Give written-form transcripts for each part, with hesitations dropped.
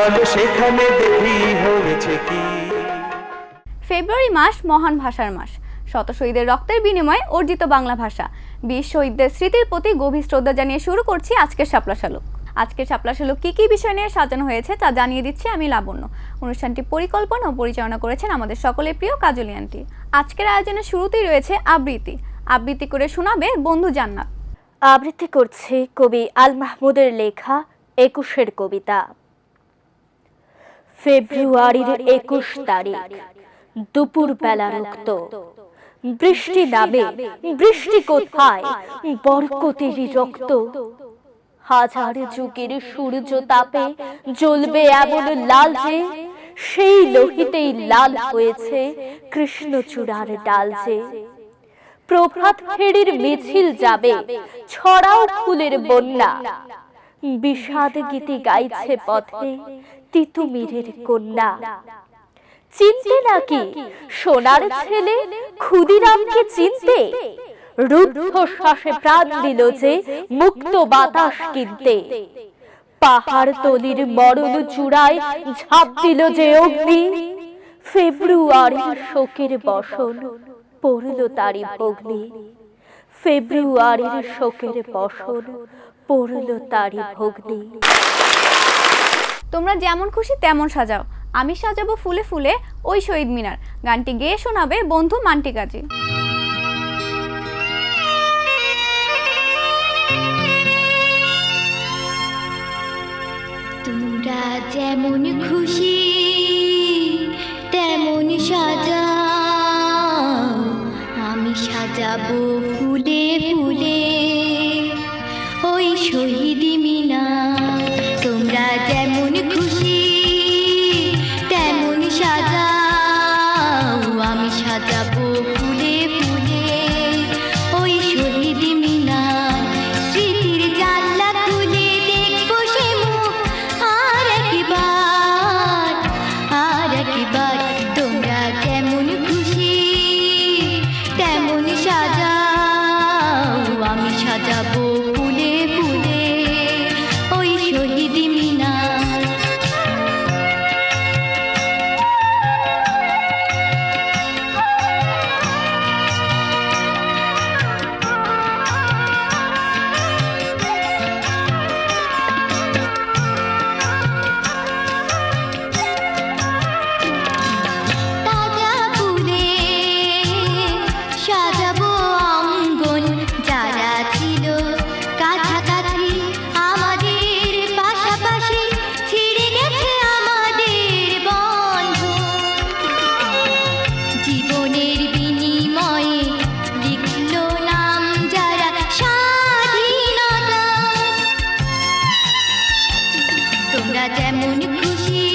চলো সেখানে দেখি হয়েছে কি। ফেব্রুয়ারি মাস মহান ভাষার মাস। শত শহীদের রক্তের বিনিময়ে অর্জিত বাংলা ভাষা, বীর শহীদদের স্মৃতির প্রতি গভীর শ্রদ্ধা জানিয়ে শুরু করছি আজকের শাপলা শালুক। আজকের শাপলা শালুক কি কি বিষয় নিয়ে সাজানো হয়েছে তা জানিয়ে দিচ্ছি আমি লাবণ্য। অনুষ্ঠানটি পরিকল্পনা ও পরিচালনা করেছেন আমাদের সকলের প্রিয় কাজলি আন্টি। আজকের আয়োজনের শুরুতেই রয়েছে আবৃত্তি করে শোনাবে বন্ধু জান্নাত। আবৃত্তি করছে কবি আল মাহমুদের লেখা ২১-এর কবিতা। ফেব্রুয়ারির ২১ তারিখ, দুপুর বেলা রক্ত, বৃষ্টি নামে, বৃষ্টি কোথায়, বরকতেরই রক্ত। হাজার যুগের সূর্য তাপে জ্বলবে এমন লাল যে, সেই লোহিতেই লাল হয়েছে কৃষ্ণচূড়ার ডাল যে। প্রভাত ফেরির মিছিল যাবে, ছড়াও ফুলের বন্যা, বিষাদ গীতি গাইছে পথে তিতুমিরের কন্যা। চিনতে নাকি সোনার ছেলে ক্ষুদিরামকে চিনতে, রুদ্ধ শ্বাসে প্রাণ দিল যে মুক্ত বাতাস কিনতে। পাহাড় তলির মরণ চূড়ায় ঝাঁপ দিল যে অগ্নি, ফেব্রুয়ারির শোকের বসন পড়ল তারি ভগ্নি। ফেব্রুয়ারির শোকের বসন পড়ল তারি ভগ্নি। তোমরা যেমন খুশি তেমন সাজাও, আমি সাজাবো ফুলে ফুলে ওই শহীদ মিনার। গানটি গেয়ে শোনাবে বন্ধু মান্টি কাজী। তোমরা যেমন খুশি তেমন সাজাও, আমি সাজাবো ফুলে ফুলে ওই শহীদ মিনার। তোমরা যেমন খুশি তেমন সাজাও, আমি সাজাবো ফুলে ফুলে ওই শহীদ মিনার। স্মৃতির জানলা খুলে দেখবো সে মুখ আর একবার, আর একবার। তোমরা যেমন খুশি তেমন সাজাও, আমি সাজাবো ফুলে ফুলে ওই শহীদ মিনার। তাজা ফুলে সাজাবো অঙ্গন, যারা ছিল কাছাকাছি আমাদের পাশাপাশি, ছিঁড়ে গেছে আমাদের বন্ধন। জীবনের বিনিময়ে লিখলো নাম যারা স্বাধীনতা। তোমরা যেমন খুশি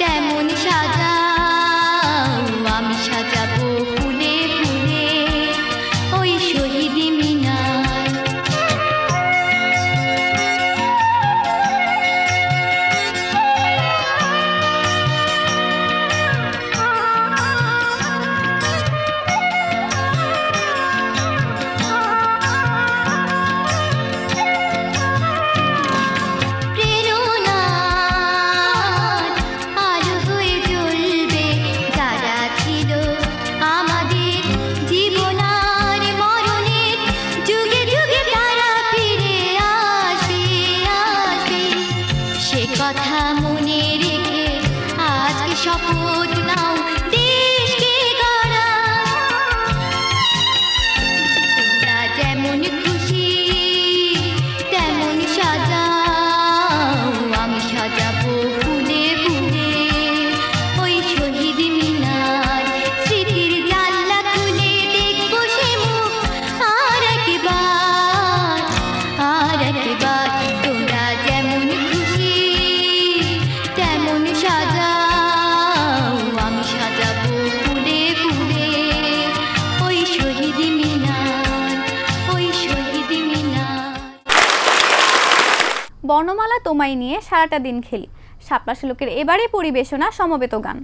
তেমন সাজাও, আমি সাজাবো ফুলে ফুলে ওই শহীদ মিনার। প্রেরণার আলো হয়ে জ্বলবে যারা ছিল আমাদের জীবনার মরণের, যুগে যুগে তারা ফিরে আসবে, আসবে। সে কথা মনে রেখে আজকে শপথ নাও দেশকে গড়া। তোমরা যেমন খুশি তেমন সাজাও, আমি সাজাবো ফুলে ফুলে ওই শহীদ মিনার। স্মৃতির জানলা খুলে দেখবো সে মুখ আর একবার, আর একবার। তোমরা যেমন খুশি তেমন সাজাও, আমি সাজাবো ফুলে ফুলে ওই শহীদ মিনার, ওই শহীদ মিনার। বর্ণমালা তোমায় নিয়ে সারাটা দিন খেলি, শাপলা শালুকের এবারে পরিবেশনা সমবেত গান।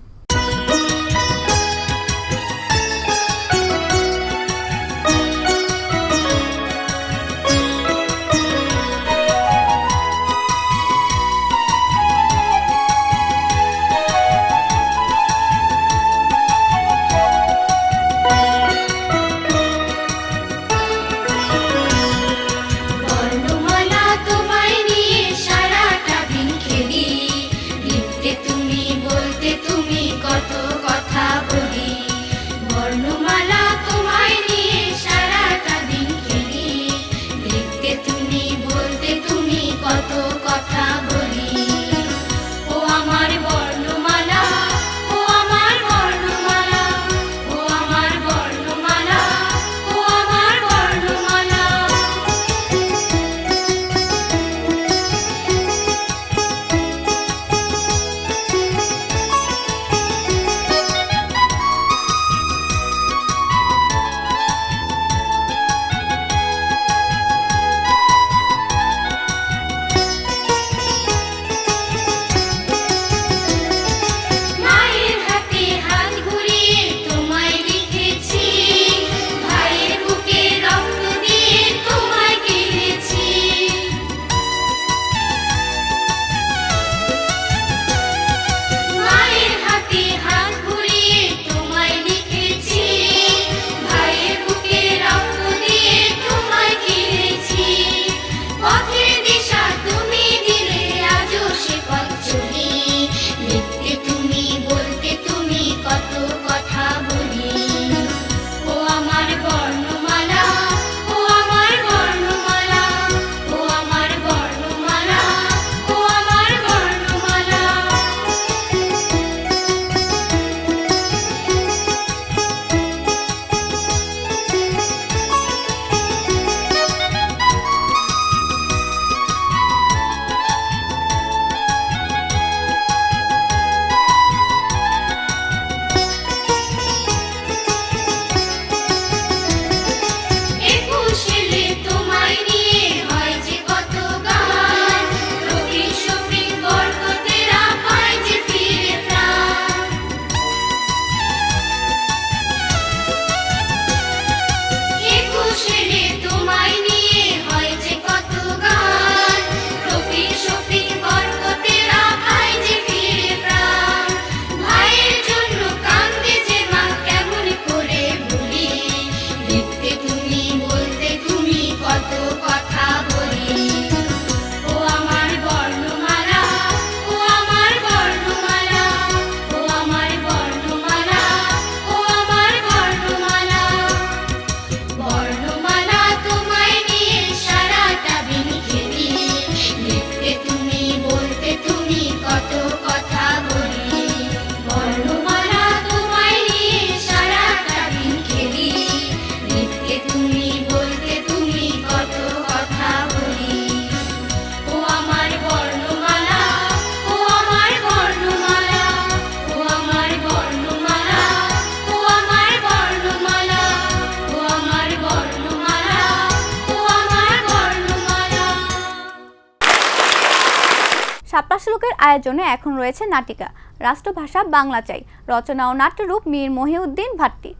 নাটকের আয়োজনে এখন রয়েছে নাটিকা রাষ্ট্রভাষা বাংলা চাই, রচনা ও নাট্যরূপ মীর মহিউদ্দিন ভাট্টি।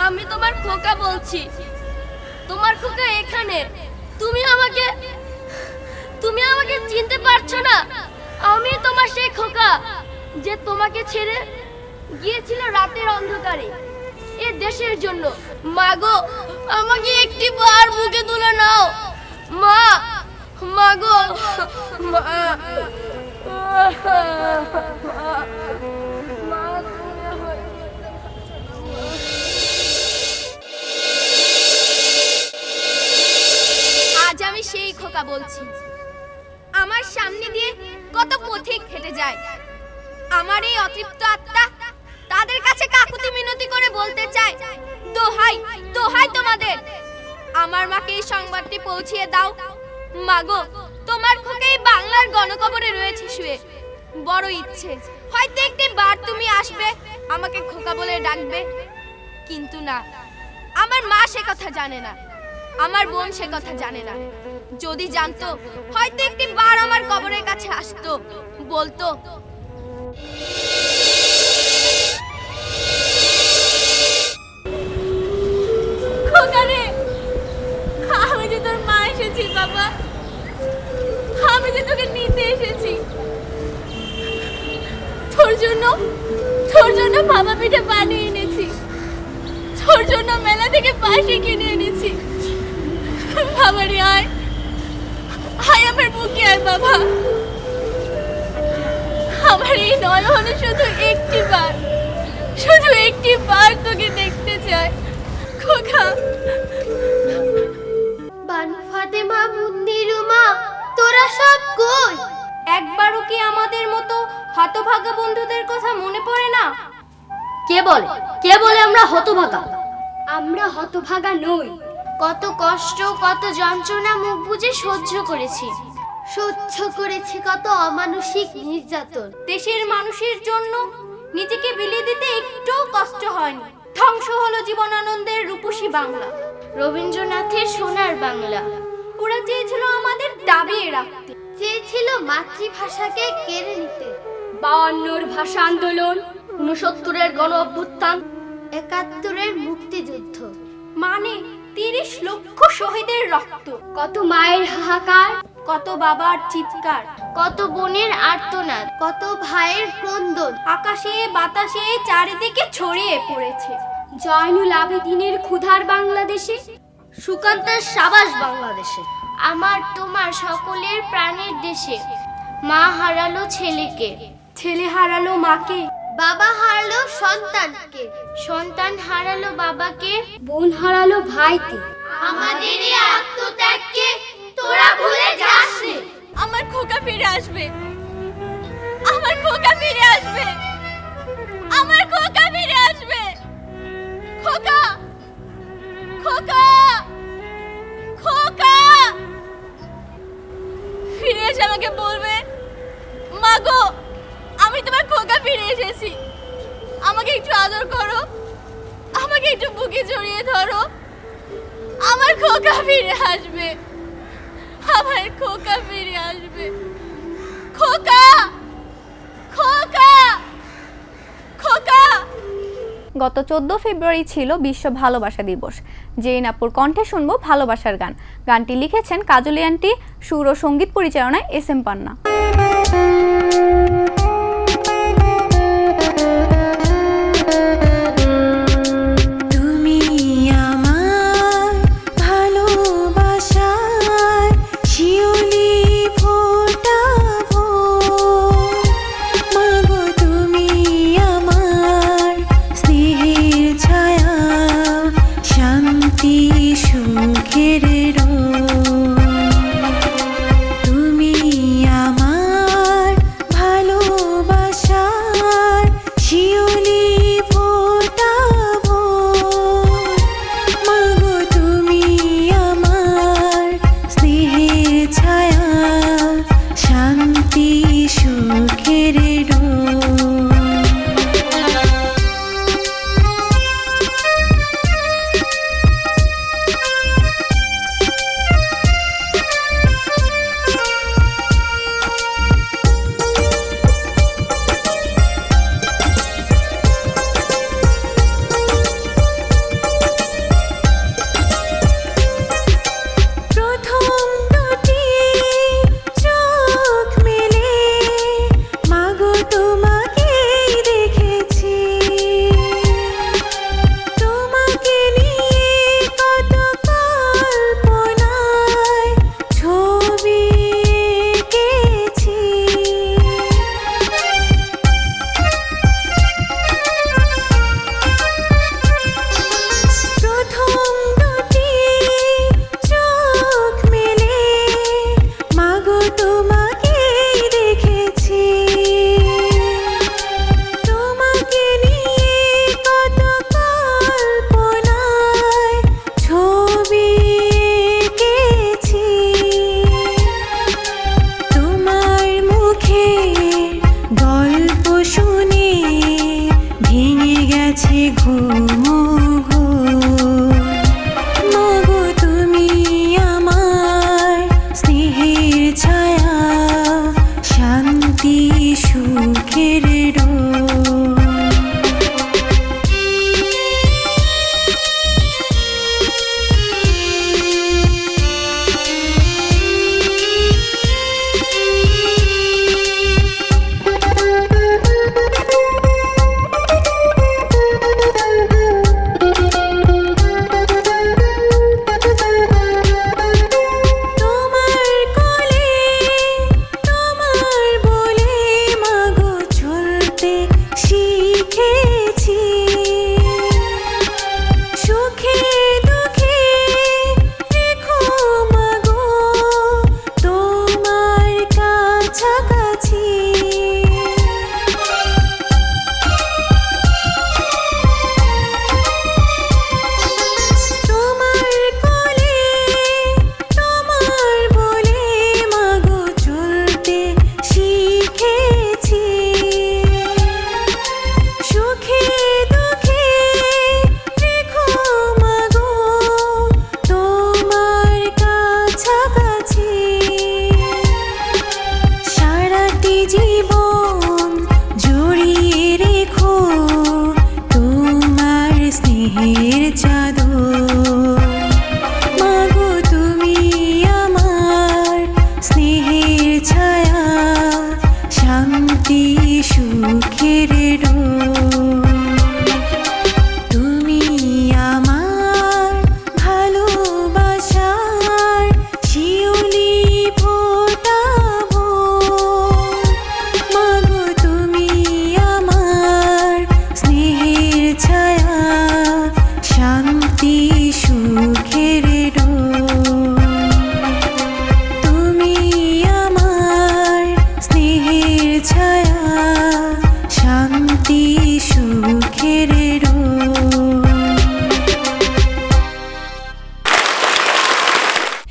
আমি তোমার খোকা বলছি, তোমার খোকা এখানে। তুমি আমাকে চিনতে পারছো না? আমি তোমার সেই খোকা যে তোমাকে ছেড়ে গিয়েছিল রাতের অন্ধকারে এ দেশের জন্য। মা গো, আমাকে একটি বার মুখে তুলে নাও। মা, মা গো, মা। আজ আমি সেই খোকা বলছি। আমার সামনে দিয়ে কত পথিক হেঁটে যায়। আমার এই অতৃপ্ত আত্মা তাদের কাছে কাকুতি মিনতি করে বলতে চায়, দোহাই দোহাই তোমাদের, আমার মাকে এই সংবাদটি পৌঁছিয়ে দাও। মাগো, তোমার খোকা এই বাংলার গণকবরে রয়েছে শুয়ে। বড় ইচ্ছে হয়তো একটি বার তুমি আসবে, আমাকে খোকা বলে ডাকবে। কিন্তু না, আমার মা সে কথা জানে না, আমার বোন সে কথা জানে না। যদি জানতো হয়তো একটি বার আমার কবরের কাছে আসতো, বলতো, খোকা রে, আমি যে তোর মা এসেছি বাবা, আমি যে তোকে নিতে এসেছি। তোর জন্য বাবা পিঠে বানিয়ে এনেছি, তোর জন্য মেলা থেকে বাঁশি কিনে এনেছি। বাবা রে, আয় আয় আমার বুকে আয় বাবা। আমার এই নয়নে শুধু একটি বার তোকে দেখতে চাই খোকা। বানু, ফাতেমা, মুন্নি, রুমা, তোরা সব কই? একবারও কি আমাদের মতো হতভাগা বন্ধুদের কথা মনে পড়ে না? কে বলে আমরা হতভাগা? আমরা হতভাগা নই। কত কষ্ট, কত যন্ত্রণা মুখ বুজে সহ্য করেছি কত অমানসিক নির্যাতন। দেশের মানুষের জন্য নিজেকে বিলিয়ে দিতে একটুও কষ্ট হয়নি। ধ্বংস হলো জীবনানন্দের রূপসী বাংলা, রবীন্দ্রনাথের সোনার বাংলা। ওরা চেয়েছিল আমাদের দাবিয়ে রাখতে, চেয়েছিল মাতৃভাষাকে কেড়ে নিতে। 52-র ভাষা আন্দোলন, 69-এর গণ অভ্যুত্থান, 71-এর মুক্তিযুদ্ধ, মানে 30 লক্ষ শহীদের রক্ত, কত মায়ের হাহাকার, কত বাবার চিৎকার, কত বোনের আর্তনাদ, কত ভাইয়ের ক্রন্দন আকাশে বাতাসে চারিদিকে ছড়িয়ে পড়েছে। জয়নুল আবেদিনের ক্ষুধার বাংলাদেশে, সুকান্তের সাবাস বাংলাদেশে, আমার তোমার সকলের প্রাণের দেশে। মা হারালো ছেলেকে, ছেলে হারালো মাকে, বাবা হারালো সন্তানকে, সন্তান হারালো বাবাকে, বোন হারালো ভাইকে। আমাদের এই আত্মত্যাগকে তোরা ভুলে যাস না। আমার খোকা ফিরে আসবে, আমার খোকা ফিরে আসবে, আমার খোকা ফিরে আসবে। খোকা, খোকা, খোকা ফিরে এসে আমাকে বলবে, মা গো, আমি তোমার খোকা ফিরে এসেছি, আমাকে একটু আদর করো, আমাকে আমাকে একটু বুকে জড়িয়ে ধরো, আমার খোকা ফিরে আসবে, আমার খোকা ফিরে আসবে। খোকা, খোকা, খোকা। গত 14 ফেব্রুয়ারি ছিল বিশ্ব ভালোবাসা দিবস। জেরিন আপুর কণ্ঠে শুনবো ভালোবাসার গান। গানটি লিখেছেন কাজলি আন্টি, সুর ও সঙ্গীত পরিচালনায় SM পান্না।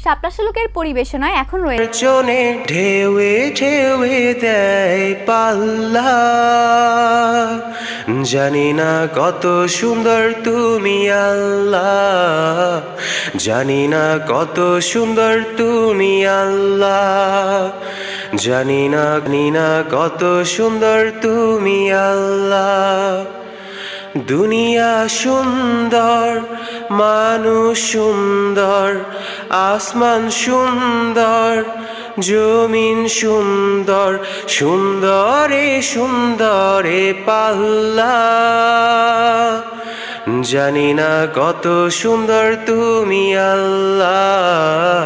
শাপলা শালুকের পরিবেশনায় এখন রয়েছে চনে ঢেউয়ে ঢেউয়ে দেয় পাল্লা জানি না কত সুন্দর তুমি আল্লাহ, জানি না কত সুন্দর তুমি আল্লাহ, জানি না কত সুন্দর তুমি আল্লাহ। দুনিয়া সুন্দর, মানুষ সুন্দর, আসমান সুন্দর, জমিন সুন্দর, সুন্দরে সুন্দরে পাল্লা। জানি না কত সুন্দর তুমি আল্লাহ,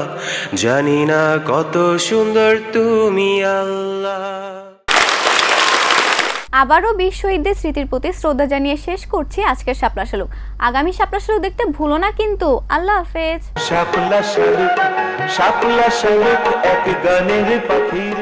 জানি না কত সুন্দর তুমি আল্লাহ। আবারও বীর শহীদদের স্মৃতির প্রতি শ্রদ্ধা জানিয়ে শেষ করছি আজকের শাপলা শালুক। আগামী শাপলা শালুক দেখতে ভুলো না কিন্তু। আল্লাহ হাফেজ। শাপলা শালুক, শাপলা শালুক এক গানের পাখির